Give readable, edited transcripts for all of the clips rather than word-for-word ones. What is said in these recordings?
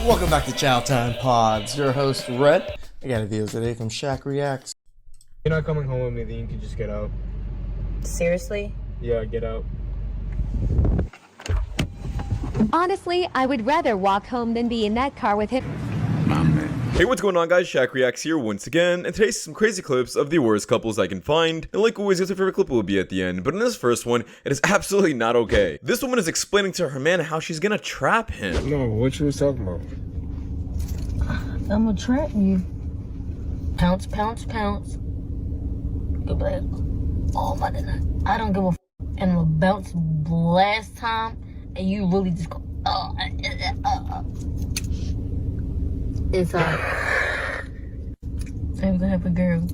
Welcome back to Chow Time Pods. Your host, Red. I got a video today from ShakReacts. You're not coming home with me, then you can just get out. Seriously? Yeah, get out. Honestly, I would rather walk home than be in that car with him. Hey, what's going on, guys? ShakReacts here once again, and today's some crazy clips of the worst couples I can find. And like always, your favorite clip will be at the end, but in this first one, it is absolutely not okay. This woman is explaining to her man how she's gonna trap him. No, what you was talking about? I'm gonna trap you. Pounce, pounce, pounce. You'll be like, oh my goodness, I don't give a f. And I'm gonna bounce last time, and you really just go, inside. Same type of girl.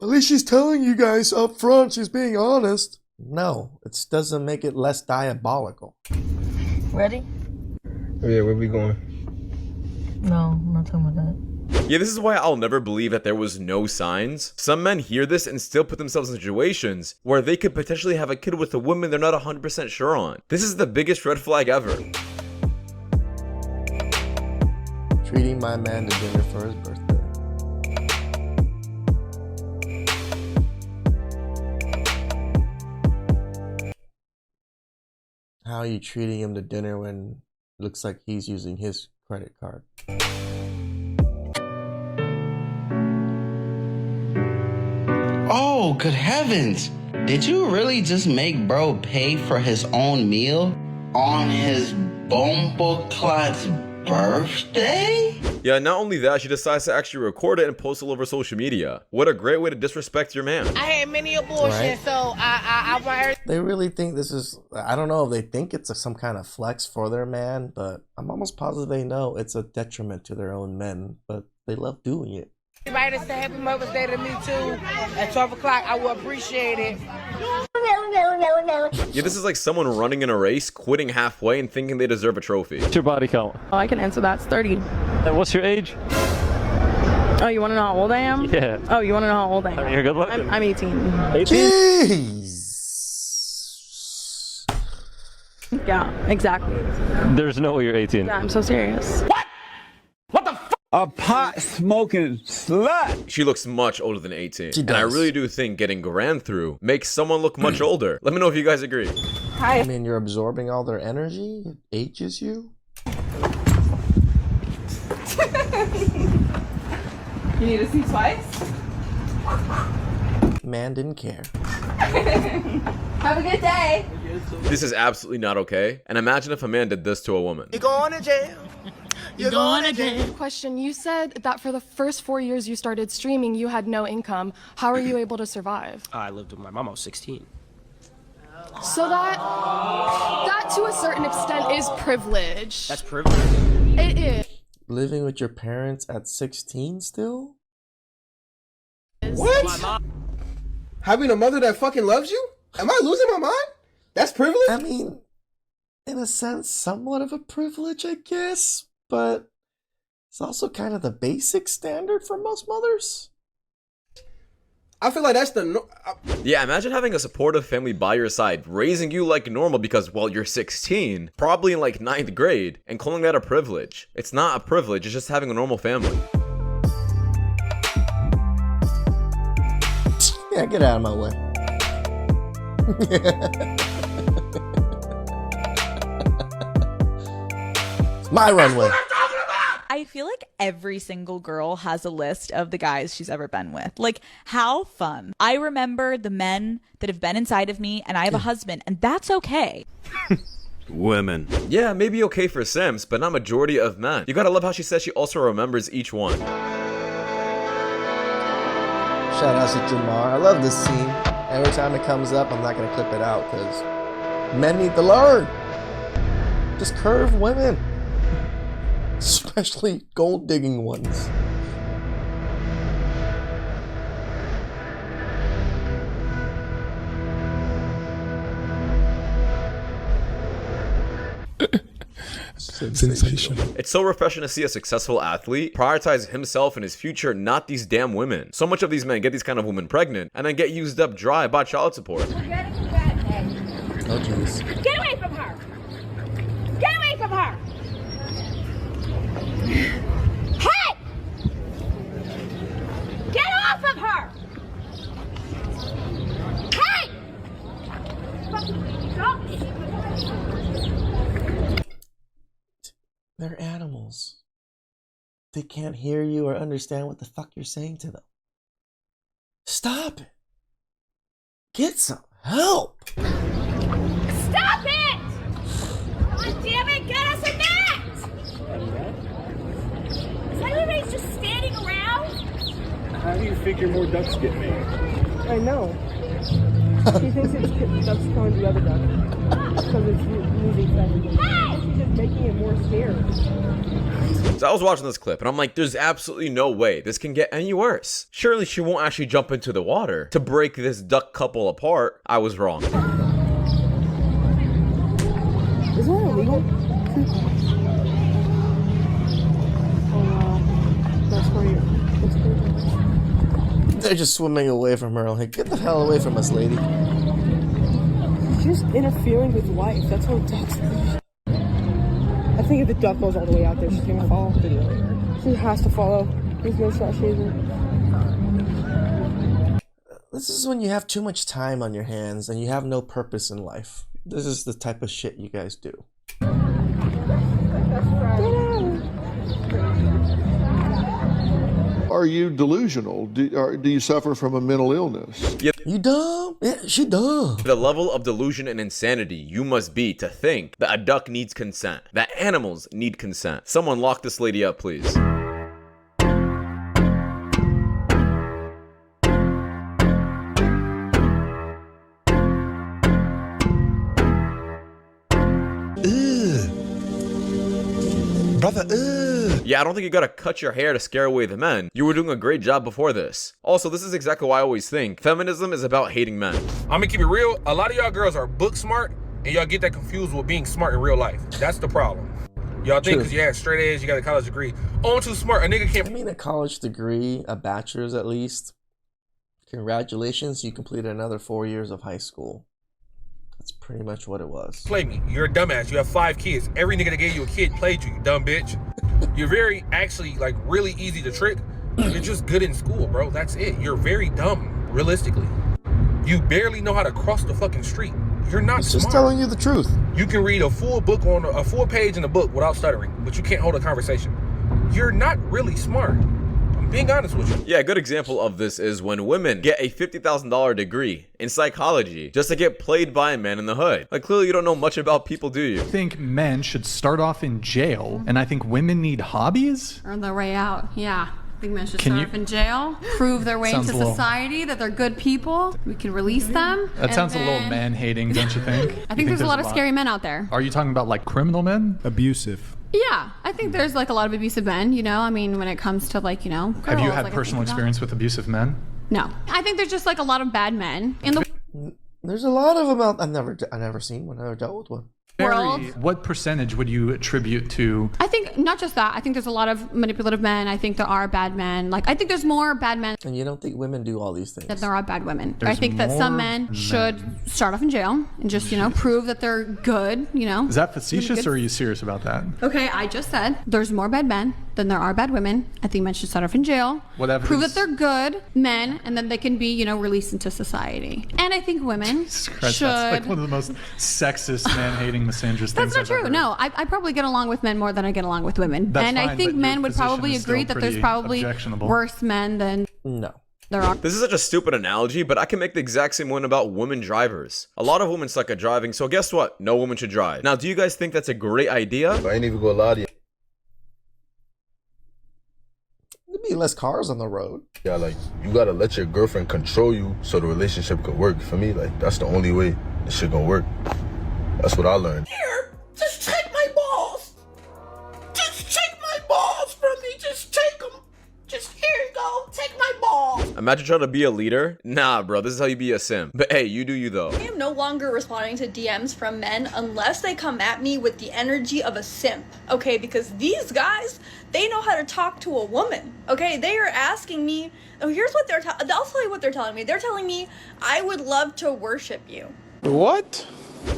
At least she's telling you guys up front, she's being honest. No, it doesn't make it less diabolical. Ready? Yeah, where we going? No, I'm not talking about that. Yeah, this is why I'll never believe that there was no signs. Some men hear this and still put themselves in situations where they could potentially have a kid with a woman they're not 100% sure on. This is the biggest red flag ever. Treating my man to dinner for his birthday. How are you treating him to dinner when it looks like he's using his credit card? Oh, good heavens. Did you really just make bro pay for his own meal on his bumbleclot's birthday? Yeah, not only that, she decides to actually record it and post it all over social media. What a great way to disrespect your man. I had many abortions, right? So I want her. They really think this is, I don't know if they think it's some kind of flex for their man, but I'm almost positive they know it's a detriment to their own men, but they love doing it. Everybody say happy Mother's Day to me too. At 12 o'clock, I will appreciate it. Yeah, this is like someone running in a race, quitting halfway, and thinking they deserve a trophy. What's your body count? Oh, I can answer that. It's 30. And what's your age? Oh, you want to know how old I am? Yeah. Oh, you want to know how old I am? I mean, you're good looking. I'm 18. 18? Jeez. Yeah, exactly. There's no way you're 18. Yeah, I'm so serious. What? What the f? A pot-smoking slut. She looks much older than 18. She and I does. really do think getting ran through makes someone look much older. Let me know if you guys agree. Hi. I mean, you're absorbing all their energy? It ages you? You need to see twice? Man didn't care. Have a good day. This is absolutely not okay. And imagine if a man did this to a woman. You going to jail? You're going to jail. Question, you said that for the first 4 years you started streaming, you had no income. How are you able to survive? I lived with my mom. I was 16. So that to a certain extent is privilege. That's privilege. It is. Living with your parents at 16 still? What? Having a mother that fucking loves you? Am I losing my mind? That's privilege? I mean, in a sense, somewhat of a privilege, I guess, but it's also kind of the basic standard for most mothers. I feel like that's the Yeah, imagine having a supportive family by your side, raising you like normal because, well, you're 16, probably in like 9th grade, and calling that a privilege. It's not a privilege, it's just having a normal family. Yeah, get out of my way. It's my runway. I feel like every single girl has a list of the guys she's ever been with. Like, how fun. I remember the men that have been inside of me, and I have a husband, and that's okay. Women. Yeah, maybe okay for Sims, but not majority of men. You gotta love how she says she also remembers each one. Shout out to Jamar. I love this scene. Every time it comes up, I'm not going to clip it out because men need to learn. Just curve women. Especially gold digging ones. Sensational. It's so refreshing to see a successful athlete prioritize himself and his future, not these damn women. So much of these men get these kind of women pregnant and then get used up dry by child support. Oh jeez. Get away from her! Get away from her! Hey! Get off of her! Hey! They're animals. They can't hear you or understand what the fuck you're saying to them. Stop it. Get some help. Stop it! God damn it, get us a net! Is everybody just standing around? How do you figure more ducks get made? I know. She thinks it's ducks killing the other duck. Because it's losing seconds. Hey! She's just making it more scarce. So I was watching this clip and I'm like, there's absolutely no way this can get any worse. Surely she won't actually jump into the water to break this duck couple apart. I was wrong. Is that illegal? Oh wow. That's great. That's great. They're just swimming away from her. Like, get the hell away from us, lady. She's just interfering with life. That's what ducks do. I think if the duck goes all the way out there, she's gonna fall. She has to follow. There's no shot shaving. This is when you have too much time on your hands and you have no purpose in life. This is the type of shit you guys do. Are you delusional? Do you suffer from a mental illness? Yeah. You dumb? Yeah, she dumb. The level of delusion and insanity you must be to think that a duck needs consent, that animals need consent. Someone lock this lady up, please. Brother, Yeah, I don't think you gotta cut your hair to scare away the men. You were doing a great job before this. Also, this is exactly why I always think feminism is about hating men. I'm gonna keep it real. A lot of y'all girls are book smart, and y'all get that confused with being smart in real life. That's the problem. Y'all think because you had straight A's, you got a college degree. Oh, I'm too smart. A nigga can't. I mean, a college degree, a bachelor's at least. Congratulations, you completed another 4 years of high school. That's pretty much what it was. Play me. You're a dumbass. You have 5 kids. Every nigga that gave you a kid played you, you dumb bitch. You're very, actually, like, really easy to trick. You're just good in school, bro. That's it. You're very dumb, realistically. You barely know how to cross the fucking street. You're not smart. Just telling you the truth. You can read a full book on a full page in a book without stuttering, but you can't hold a conversation. You're not really smart. I'm being honest with you. Yeah, a good example of this is when women get a $50,000 degree in psychology just to get played by a man in the hood. Like, clearly you don't know much about people, do you? I think men should start off in jail, and I think women need hobbies. Earn their way out, yeah. I think men should Can start off in jail, prove their way Sounds into a little- society, that they're good people. We can release them. That and sounds a little then- man-hating, don't you think? I think there's a lot of scary men out there. Are you talking about like criminal men? Abusive. Yeah, I think there's like a lot of abusive men, you know? I mean, when it comes to like, you know, girls, Have you had like, I personal think about- experience with abusive men? No. I think there's just like a lot of bad men in the There's a lot of them out. I've never seen one. I never dealt with one. world. What percentage would you attribute to? I think not just that. I think there's a lot of manipulative men. I think there are bad men. Like, I think there's more bad men And you don't think women do all these things? than there are bad women. There's I think that some more men should start off in jail and just, you know, prove that they're good, you know. Is that facetious Good. or are you serious about that? Okay, I just said there's more bad men than there are bad women. I think men should start off in jail, What evidence? prove that they're good men, and then they can be, you know, released into society. And I think women Christ, should. that's like one of the most sexist, man-hating, misandrous things That's not I've true. ever heard. No, I probably get along with men more than I get along with women. That's and fine, I think but men your would position probably is agree still that there's pretty probably objectionable. worse men than No. there are. This is such a stupid analogy, but I can make the exact same one about women drivers. A lot of women suck at driving, so guess what? No woman should drive. Now, do you guys think that's a great idea? I ain't even gonna lie to you. There'd be less cars on the road. Yeah, like, you gotta let your girlfriend control you so the relationship could work. For me, like, that's the only way this shit gonna work. That's what I learned. Here, just take my balls. Just take my balls from me. Just take them. Just here you go. Take my balls. Imagine trying to be a leader. Nah, bro, this is how you be a simp. But hey, you do you though. I am no longer responding to DMs from men unless they come at me with the energy of a simp, okay? Because these guys, they know how to talk to a woman, okay? They are asking me, oh, here's what I'll tell you what they're telling me. They're telling me, I would love to worship you. What?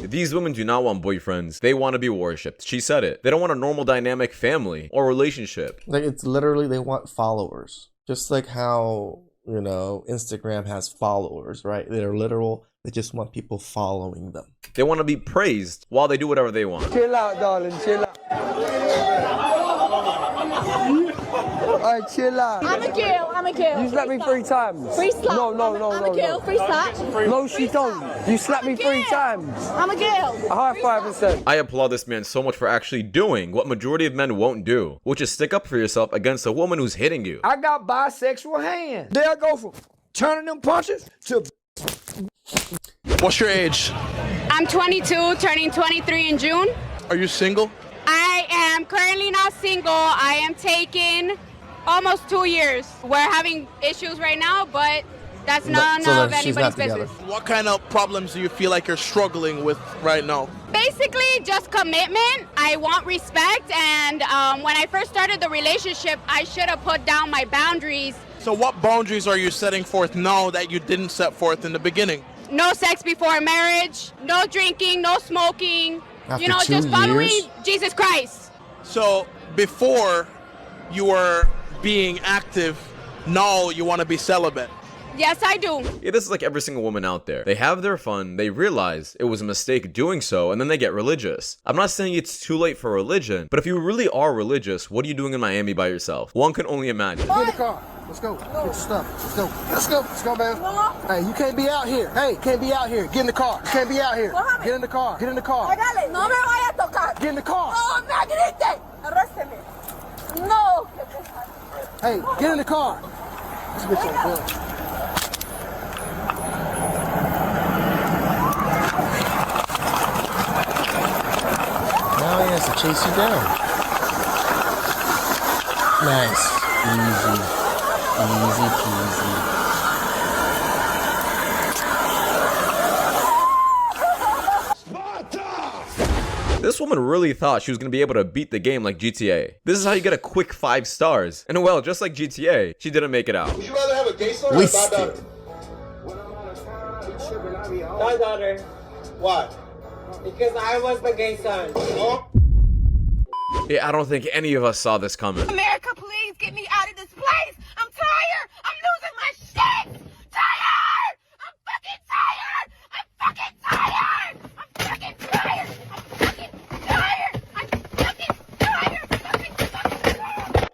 These women do not want boyfriends. They want to be worshipped. She said it. They don't want a normal dynamic family or relationship. Like, it's literally, they want followers. Just like how, you know, Instagram has followers, right? They're literal. They just want people following them. They want to be praised while they do whatever they want. Chill out, darling. Chill out. Alright, chill out. I'm a girl. I'm a girl. You slapped me 3 times. Free slap. No. I'm a girl. Free slap. No, she don't. You slapped me 3 times. I'm a girl. A high 5%. I applaud this man so much for actually doing what majority of men won't do, which is stick up for yourself against a woman who's hitting you. I got bisexual hands. There I go from turning them punches to... What's your age? I'm 22, turning 23 in June. Are you single? I am currently not single. I am taking almost 2 years. We're having issues right now, but that's none of anybody's business. What kind of problems do you feel like you're struggling with right now? Basically, just commitment. I want respect, and when I first started the relationship, I should have put down my boundaries. So what boundaries are you setting forth now that you didn't set forth in the beginning? No sex before marriage, no drinking, no smoking. After you know, 2 just following years? Jesus Christ. So before you were being active, now you want to be celibate. Yes, I do. Yeah, this is like every single woman out there. They have their fun, they realize it was a mistake doing so, and then they get religious. I'm not saying it's too late for religion, but if you really are religious, what are you doing in Miami by yourself? One can only imagine. Get in the car. Let's go. Get your stuff. Let's go. Let's go. Let's go, man. Hey, you can't be out here. Hey, can't be out here. Get in the car. You can't be out here. Get in the car. Get in the car. No me vaya a tocar. Get in the car. No me grite. Arrésteme. No. Hey, get in the car. This bitch ain't good. Now he has to chase you down. Nice. Easy. Easy peasy. This woman really thought she was going to be able to beat the game like GTA. This is how you get a quick 5 stars. And well, just like GTA, she didn't make it out. Would you rather have a gay son or a goddaughter? Goddaughter. Why? Because I was the gay son. Yeah, I don't think any of us saw this coming. America, please get me out of this place. I'm tired. I'm losing my shit. Tired. I'm fucking tired. I'm fucking tired. I'm fucking tired. I'm fucking tired. I'm fucking tired. Fucking tired.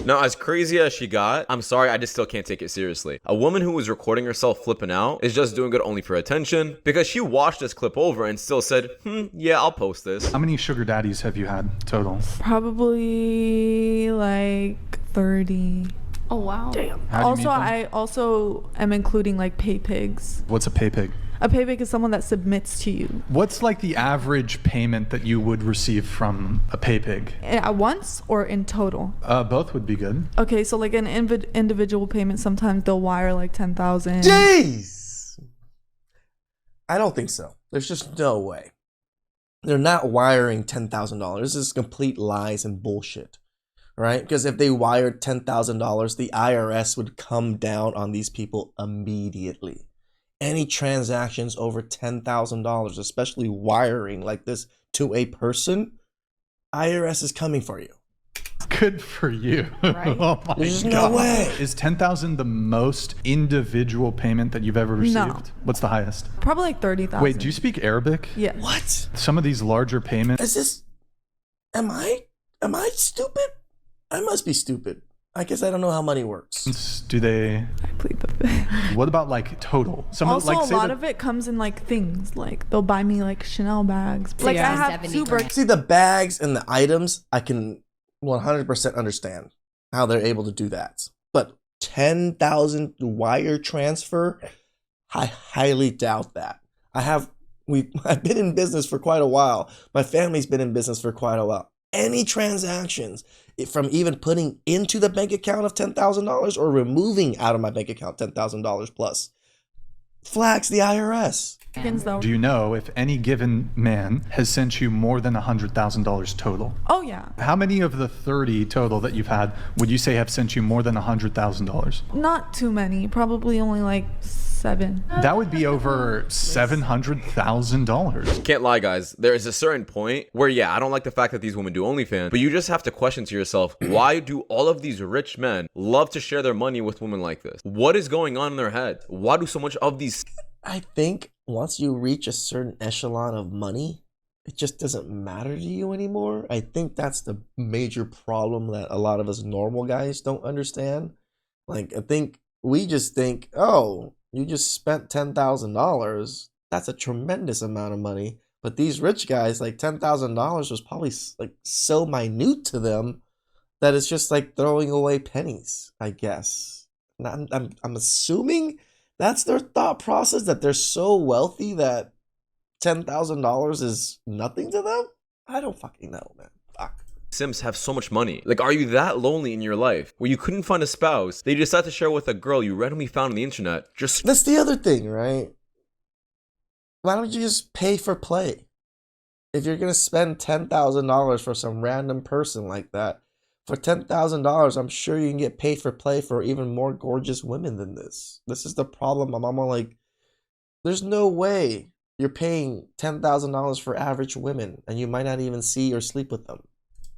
Now, as crazy as she got, I'm sorry, I just still can't take it seriously. A woman who was recording herself flipping out is just doing it only for attention, because she watched this clip over and still said, yeah, I'll post this. How many sugar daddies have you had total? Probably like 30. Oh wow. Damn. How do you Also, meet them? I also am including like pay pigs. What's a pay pig? A pay pig is someone that submits to you. What's like the average payment that you would receive from a pay pig? At once or in total? Both would be good. Okay, so like an individual payment, sometimes they'll wire like 10,000. Jeez! I don't think so. There's just no way. They're not wiring $10,000. This is complete lies and bullshit. Right? Because if they wired $10,000, the IRS would come down on these people immediately. Any transactions over $10,000, especially wiring like this to a person, IRS is coming for you. Good for you. Right? Oh my There's God. no way. Is 10,000 the most individual payment that you've ever received? No. What's the highest? Probably like 30,000. Wait, do you speak Arabic? Yeah. What? Some of these larger payments. Is this... Am I stupid? I must be stupid. I guess I don't know how money works. Do they... I plead the fifth. What about like total? Some Also, like, a lot of it comes in like things. Like they'll buy me like Chanel bags. Like I have 2 birthdays. See, the bags and the items, I can 100% understand how they're able to do that. But 10,000 wire transfer, I highly doubt that. I've been in business for quite a while. My family's been in business for quite a while. any transactions from even putting into the bank account of $10,000 or removing out of my bank account $10,000 plus, flags the IRS. Do you know if any given man has sent you more than $100,000 total? Oh yeah. How many of the 30 total that you've had would you say have sent you more than $100,000? Not too many. Probably only like 7. That would be over $700,000. Can't lie, guys. There is a certain point where, yeah, I don't like the fact that these women do OnlyFans, but you just have to question to yourself, why do all of these rich men love to share their money with women like this? What is going on in their head? Why do so much of these... I think once you reach a certain echelon of money, it just doesn't matter to you anymore. I think that's the major problem that a lot of us normal guys don't understand. Like, I think we just think, oh, you just spent $10,000. That's a tremendous amount of money. But these rich guys, like $10,000 was probably like so minute to them that it's just like throwing away pennies, I guess. And I'm assuming that's their thought process, that they're so wealthy that $10,000 is nothing to them. I don't fucking know, man. Fuck. Sims have so much money. Like, are you that lonely in your life where you couldn't find a spouse that you decide to share with a girl you randomly found on the internet? Just That's the other thing, right? Why don't you just pay for play? If you're gonna spend $10,000 for some random person like that, for $10,000, I'm sure you can get paid for play for even more gorgeous women than this. This is the problem. I'm like, there's no way you're paying $10,000 for average women and you might not even see or sleep with them.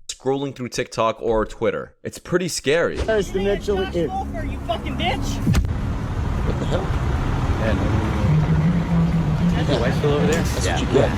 Scrolling through TikTok or Twitter. It's pretty scary. There's the Mitchell here. You fucking bitch. What the hell? Is your wife still over there? That's what you get.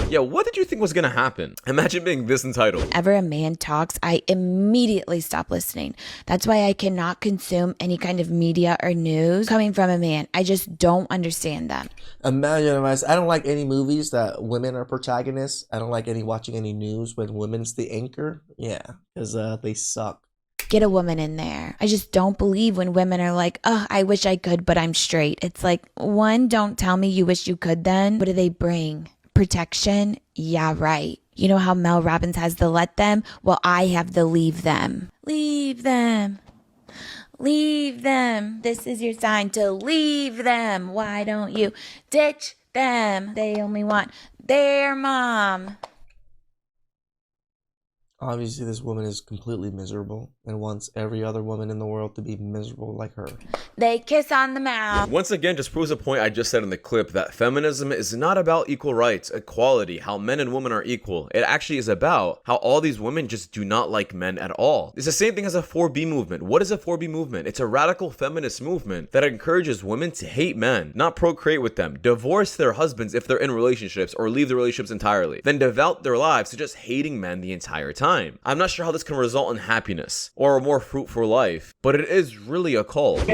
Yeah, what did you think was gonna happen? Imagine being this entitled. Whenever a man talks, I immediately stop listening. That's why I cannot consume any kind of media or news coming from a man. I just don't understand them. Imagine, I don't like any movies that women are protagonists. I don't like watching any news when women's the anchor. Yeah, because they suck. Get a woman in there. I just don't believe when women are like, oh, I wish I could, but I'm straight. It's like, one, don't tell me you wish you could then. What do they bring? Protection? Yeah, right. You know how Mel Robbins has the let them? Well, I have the leave them. Leave them. Leave them. This is your sign to leave them. Why don't you ditch them? They only want their mom. Obviously, this woman is completely miserable and wants every other woman in the world to be miserable like her. They kiss on the mouth. Once again, just proves a point I just said in the clip that feminism is not about equal rights, equality, how men and women are equal. It actually is about how all these women just do not like men at all. It's the same thing as a 4B movement. What is a 4B movement? It's a radical feminist movement that encourages women to hate men, not procreate with them, divorce their husbands if they're in relationships, or leave the relationships entirely, then devote their lives to just hating men the entire time. I'm not sure how this can result in happiness or a more fruitful life, but it is really a cult.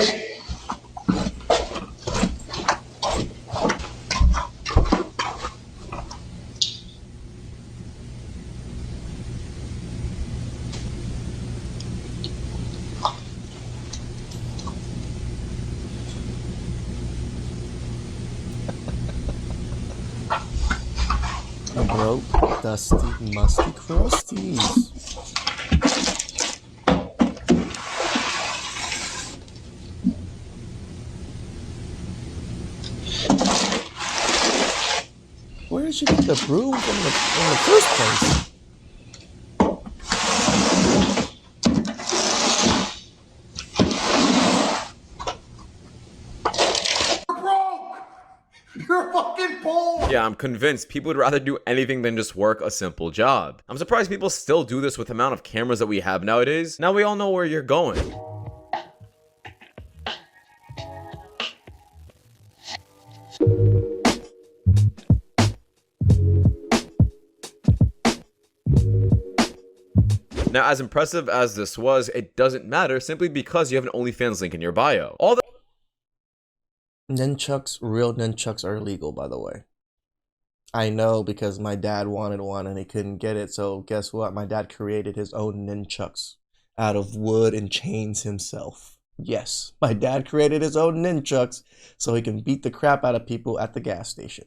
Broke, dusty, musty crusties. Where did you get the broom from in the first place? You're fucking poor. Yeah, I'm convinced people would rather do anything than just work a simple job. I'm surprised people still do this with the amount of cameras that we have nowadays. Now we all know where you're going. Now, as impressive as this was, it doesn't matter simply because you have an OnlyFans link in your bio. All the Nunchucks, real nunchucks are illegal, by the way. I know because my dad wanted one and he couldn't get it. So guess what? My dad created his own nunchucks out of wood and chains himself. Yes, my dad created his own nunchucks so he can beat the crap out of people at the gas station.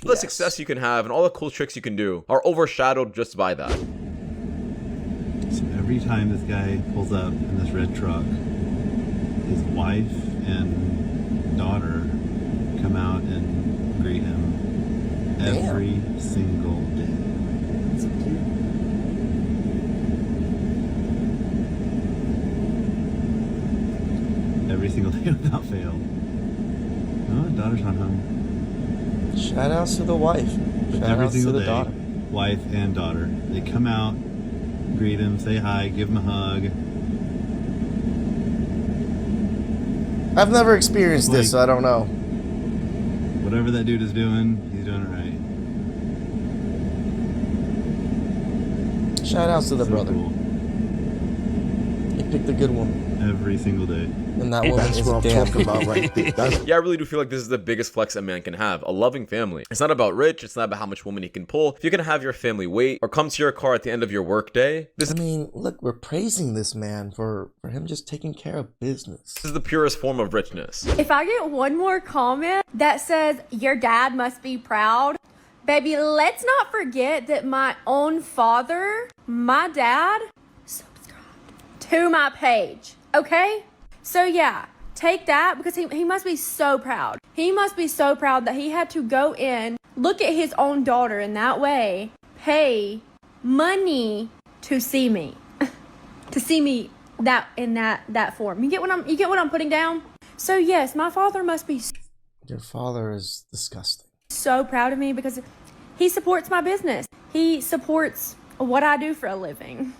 All the success you can have and all the cool tricks you can do are overshadowed just by that. So every time this guy pulls up in this red truck, his wife and daughter come out and greet him every single day. That's so cute. Every single day without fail. Oh, his daughter's not home. Shout outs to the wife. Shout Every outs to single the day, daughter. wife and daughter. They come out, greet him, say hi, give him a hug. I've never experienced this, so I don't know. Whatever that dude is doing, he's doing it right. Shout outs to the So brother. cool. He picked a good woman. Every single day. And that woman is damn good. Yeah, I really do feel like this is the biggest flex a man can have, a loving family. It's not about rich, it's not about how much woman he can pull. If you're gonna have your family wait or come to your car at the end of your work day, I mean, look, we're praising this man for him just taking care of business. this is the purest form of richness. If I get one more comment that says, your dad must be proud, baby, let's not forget that my own father, my dad, subscribed to my page, okay? So yeah, take that because he must be so proud. He must be so proud that he had to go in, look at his own daughter in that way, pay money to see me. To see me that in that form. You get what I'm putting down? So yes, my father must be Your father is disgusting. so proud of me because he supports my business. He supports what I do for a living.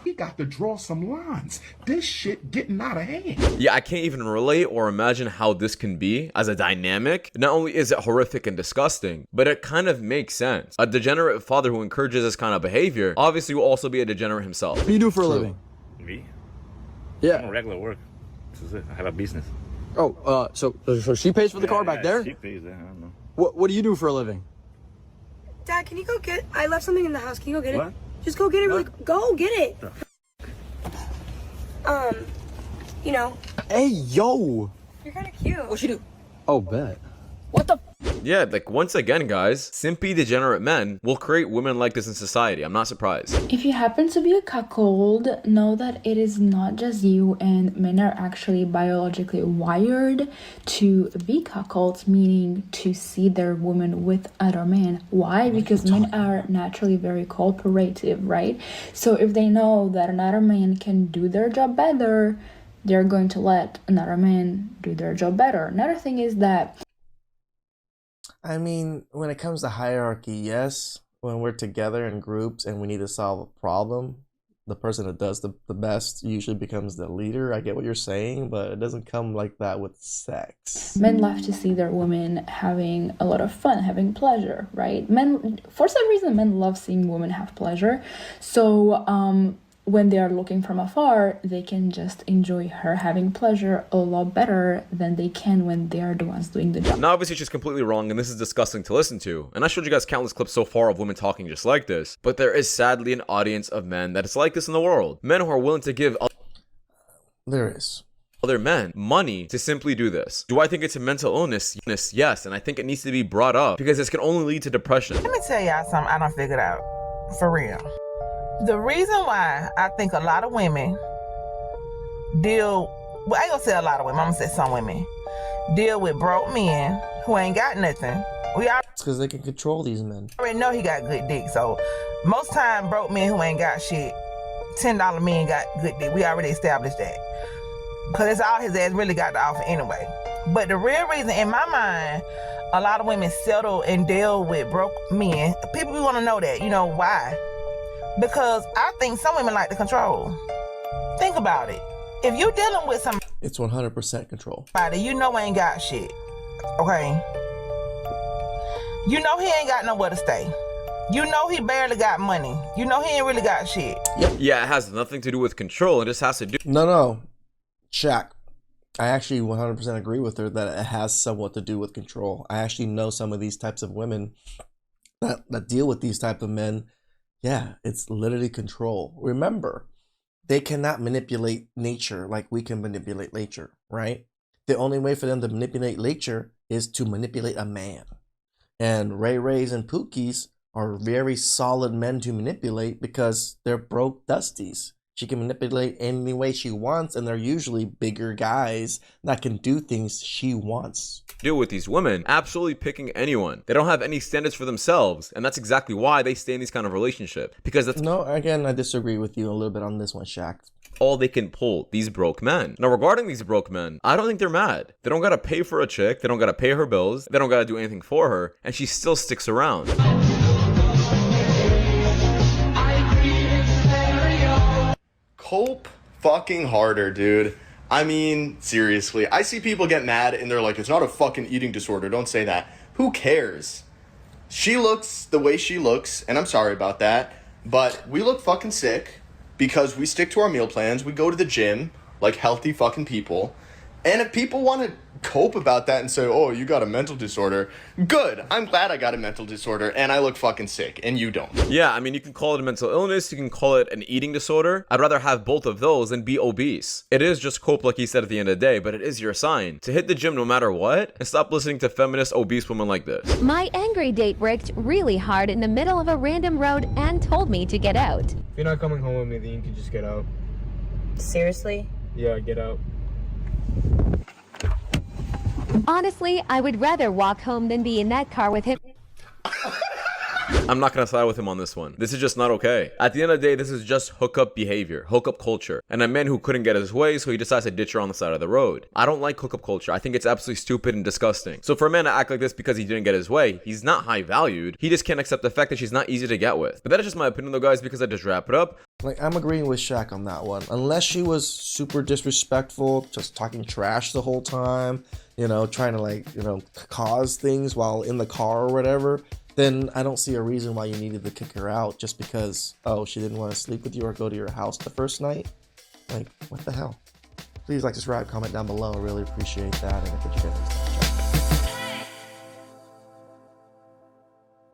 We got to draw some lines. This shit getting out of hand. Yeah, I can't even relate or imagine how this can be as a dynamic. Not only is it horrific and disgusting, but it kind of makes sense. A degenerate father who encourages this kind of behavior obviously will also be a degenerate himself. What do you do for a living? Me? Yeah. I'm on regular work. This is it. I have a business. Oh, so she pays for the car back there? She pays there. I don't know. What do you do for a living? Dad, can you go get? I left something in the house. Can you go get What? it? Just go get it. Really, go get it. You know. Hey, yo. You're kind of cute. What you do? Oh, bet. Yeah, like once again, guys, simply degenerate men will create women like this in society. I'm not surprised. If you happen to be a cuckold, know that it is not just you, and men are actually biologically wired to be cuckolds, meaning to see their woman with other men. Why? Because men are naturally very cooperative, right? So if they know that another man can do their job better, they're going to let another man do their job better. Another thing is that I mean, when it comes to hierarchy, yes, when we're together in groups and we need to solve a problem, the person that does the best usually becomes the leader. I get what you're saying, but it doesn't come like that with sex. men love to see their women having a lot of fun, having pleasure, right? Men, for some reason, men love seeing women have pleasure. So when they are looking from afar, they can just enjoy her having pleasure a lot better than they can when they are the ones doing the job. Now, obviously, she's completely wrong, and this is disgusting to listen to. And I showed you guys countless clips so far of women talking just like this. But there is sadly an audience of men that is like this in the world. Men who are willing to give other men money to simply do this. Do I think it's a mental illness? Yes, and I think it needs to be brought up because this can only lead to depression. Let me tell y'all something I done figured out. For real. The reason why I think a lot of women well, I ain't gonna say a lot of women, I'm gonna say some women deal with broke men who ain't got nothing. It's because they can control these men. Already know he got good dick, so most time broke men who ain't got shit, $10 men got good dick. We already established that. Because that's all his ass really got to offer anyway. But the real reason in my mind, a lot of women settle and deal with broke men. People want to know that, you know why? Because I think some women like to control. Think about it. If you dealing with somebody, it's 100% control. You know ain't got shit, okay? You know he ain't got nowhere to stay. You know he barely got money. You know he ain't really got shit. Yeah, it has nothing to do with control. It just has to do. No. Shaq, I actually 100% agree with her that it has somewhat to do with control. I actually know some of these types of women that deal with these type of men. Yeah, it's literally control. Remember, they cannot manipulate nature like we can manipulate nature, right? The only way for them to manipulate nature is to manipulate a man. And Ray Rays and Pookies are very solid men to manipulate because they're broke dusties. She can manipulate any way she wants, and they're usually bigger guys that can do things she wants. Do with these women absolutely picking anyone. They don't have any standards for themselves, and that's exactly why they stay in these kind of relationships. Because that's I disagree with you a little bit on this one, Shaq. All they can pull, these broke men. Now, regarding these broke men, I don't think they're mad. They don't gotta pay for a chick, they don't gotta pay her bills, they don't gotta do anything for her, and she still sticks around. Cope fucking harder, dude. I mean, seriously. I see people get mad and they're like, it's not a fucking eating disorder. Don't say that. Who cares? She looks the way she looks, and I'm sorry about that, but we look fucking sick because we stick to our meal plans. We go to the gym like healthy fucking people. And if people want to cope about that and say, oh, you got a mental disorder, good. I'm glad I got a mental disorder and I look fucking sick and you don't. Yeah, I mean, you can call it a mental illness, you can call it an eating disorder. I'd rather have both of those than be obese. It is just cope, like he said at the end of the day, but it is your sign to hit the gym no matter what and stop listening to feminist obese women like this. My angry date braked really hard in the middle of a random road and told me to get out. If you're not coming home with me, then you can just get out. Seriously? Yeah, get out. Honestly, I would rather walk home than be in that car with him. I'm not gonna side with him on this one. This is just not okay. At the end of the day, this is just hookup behavior, hookup culture, and a man who couldn't get his way, so he decides to ditch her on the side of the road. I don't like hookup culture. I think it's absolutely stupid and disgusting. So for a man to act like this because he didn't get his way, he's not high valued. He just can't accept the fact that she's not easy to get with. But that is just my opinion though, guys, because I just wrap it up. Like, I'm agreeing with Shaq on that one. Unless she was super disrespectful, just talking trash the whole time, you know, trying to like, you know, cause things while in the car or whatever, then I don't see a reason why you needed to kick her out just because, oh, she didn't want to sleep with you or go to your house the first night. Like, what the hell? Please like, subscribe, comment down below. I really appreciate that. And I'll catch you guys next time.